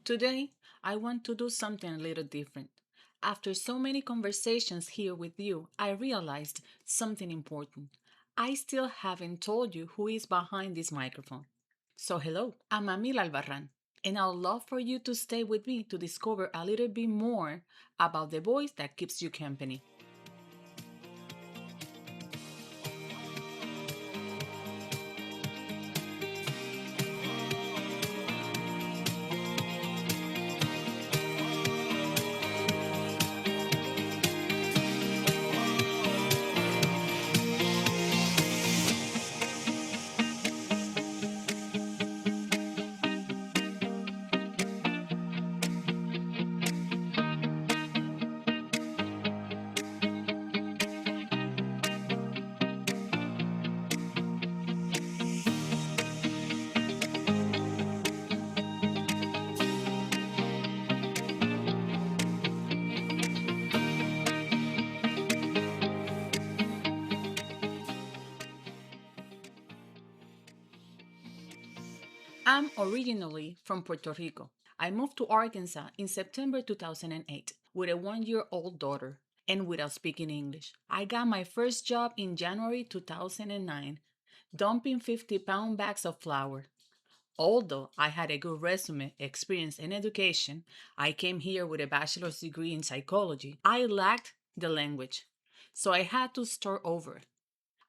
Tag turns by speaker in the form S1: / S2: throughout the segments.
S1: Today, I want to do something a little different. After so many conversations here with you, I realized something important. I still haven't told you who is behind this microphone. So, hello, I'm Amil Albarran, and I'd love for you to stay with me to discover a little bit more about the voice that keeps you company. I'm originally from Puerto Rico. I moved to Arkansas in September 2008 with a 1 year old daughter and without speaking English. I got my first job in January 2009, dumping 50-pound bags of flour. Although I had a good resume, experience, and education, I came here with a bachelor's degree in psychology. I lacked the language, so I had to start over.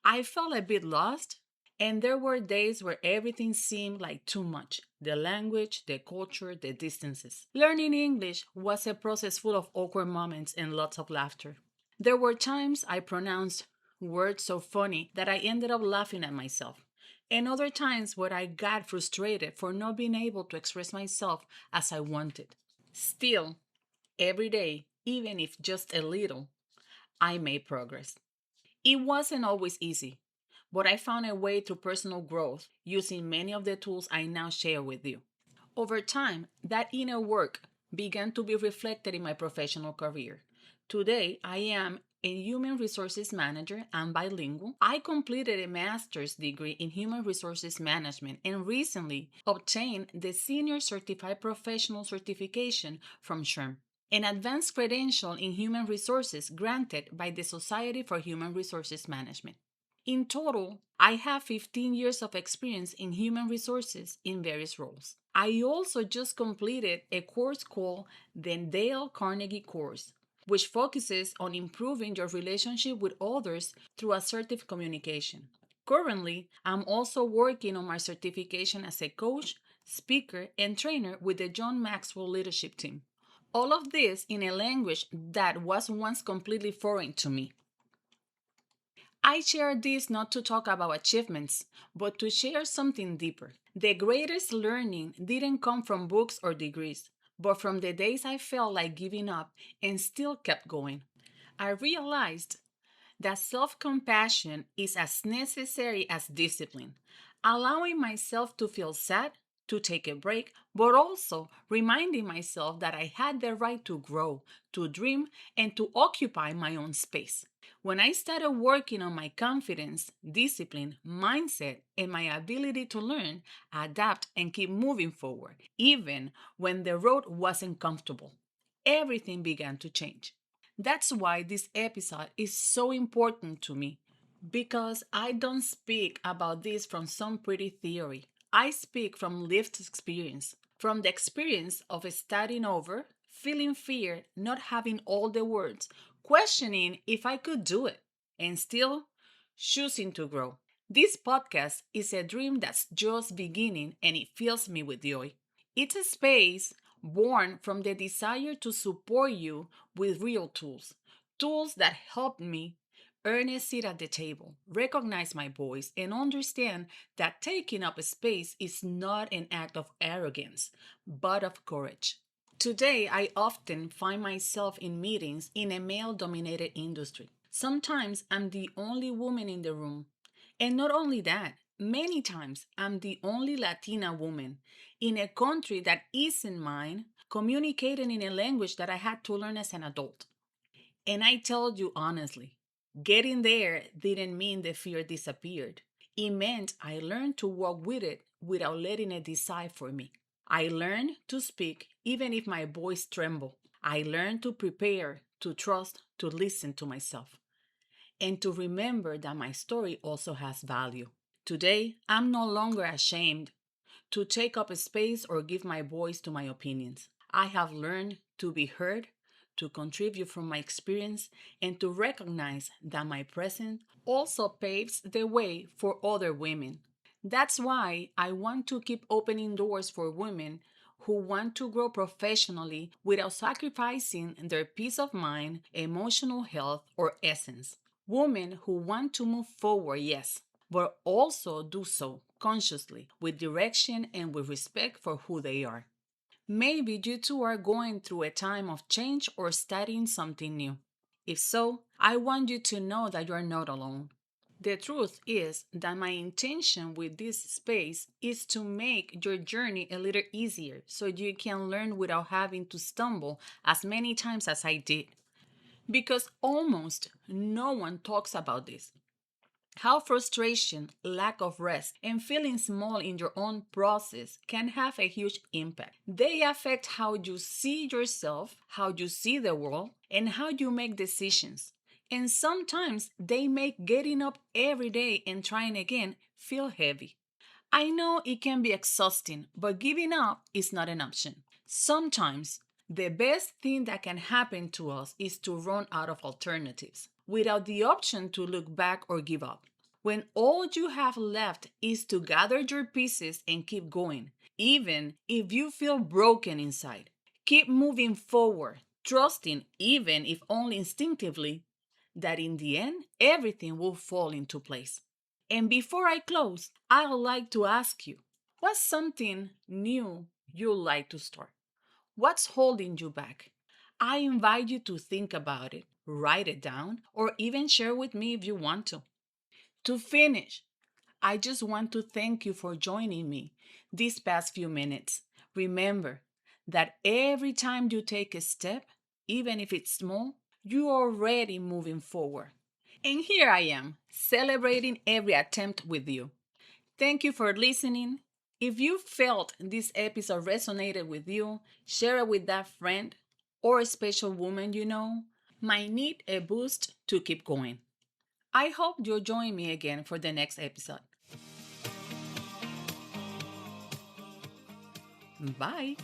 S1: I felt a bit lost, and there were days where everything seemed like too much: the language, the culture, the distances. Learning English was a process full of awkward moments and lots of laughter. There were times I pronounced words so funny that I ended up laughing at myself, and other times where I got frustrated for not being able to express myself as I wanted. Still, every day, even if just a little, I made progress. It wasn't always easy, but I found a way to personal growth using many of the tools I now share with you. Over time, that inner work began to be reflected in my professional career. Today, I am a human resources manager and bilingual. I completed a master's degree in human resources management and recently obtained the Senior Certified Professional certification from SHRM, an advanced credential in human resources granted by the Society for Human Resources Management. In total, I have 15 years of experience in human resources in various roles. I also just completed a course called the Dale Carnegie Course, which focuses on improving your relationship with others through assertive communication. Currently, I'm also working on my certification as a coach, speaker, and trainer with the John Maxwell Leadership Team. All of this in a language that was once completely foreign to me. I share this not to talk about achievements, but to share something deeper. The greatest learning didn't come from books or degrees, but from the days I felt like giving up and still kept going. I realized that self compassion is as necessary as discipline, allowing myself to feel sad, to take a break, but also reminding myself that I had the right to grow, to dream, and to occupy my own space. When I started working on my confidence, discipline, mindset, and my ability to learn, adapt, and keep moving forward, even when the road wasn't comfortable, everything began to change. That's why this episode is so important to me, because I don't speak about this from some pretty theory. I speak from lived experience, from the experience of starting over, feeling fear, not having all the words, questioning if I could do it, and still choosing to grow. This podcast is a dream that's just beginning and it fills me with joy. It's a space born from the desire to support you with real tools, tools that help me earn a seat at the table, recognize my voice, and understand that taking up space is not an act of arrogance, but of courage. Today, I often find myself in meetings in a male dominated industry. Sometimes I'm the only woman in the room. And not only that, many times I'm the only Latina woman in a country that isn't mine, communicating in a language that I had to learn as an adult. And I told you honestly, getting there didn't mean the fear disappeared. It meant I learned to walk with it without letting it decide for me. I learned to speak even if my voice trembled. I learned to prepare, to trust, to listen to myself, and to remember that my story also has value. Today, I'm no longer ashamed to take up a space or give my voice to my opinions. I have learned to be heard, to contribute from my experience, and to recognize that my presence also paves the way for other women. That's why I want to keep opening doors for women who want to grow professionally without sacrificing their peace of mind, emotional health, or essence. Women who want to move forward, yes, but also do so consciously, with direction and with respect for who they are. Maybe you too are going through a time of change or studying something new. If so, I want you to know that you are not alone. The truth is that my intention with this space is to make your journey a little easier so you can learn without having to stumble as many times as I did. Because almost no one talks about this. How frustration, lack of rest, and feeling small in your own process can have a huge impact. They affect how you see yourself, how you see the world, and how you make decisions. And sometimes they make getting up every day and trying again feel heavy. I know it can be exhausting, but giving up is not an option. Sometimes the best thing that can happen to us is to run out of alternatives without the option to look back or give up. When all you have left is to gather your pieces and keep going, even if you feel broken inside. Keep moving forward, trusting, even if only instinctively, that in the end, everything will fall into place. And before I close, I'd like to ask you, what's something new you'd like to start? What's holding you back? I invite you to think about it, write it down, or even share with me if you want to. To finish, I just want to thank you for joining me these past few minutes. Remember that every time you take a step, even if it's small, you're already moving forward. And here I am, celebrating every attempt with you. Thank you for listening. If you felt this episode resonated with you, share it with that friend or a special woman you know might need a boost to keep going. I hope you'll join me again for the next episode. Bye.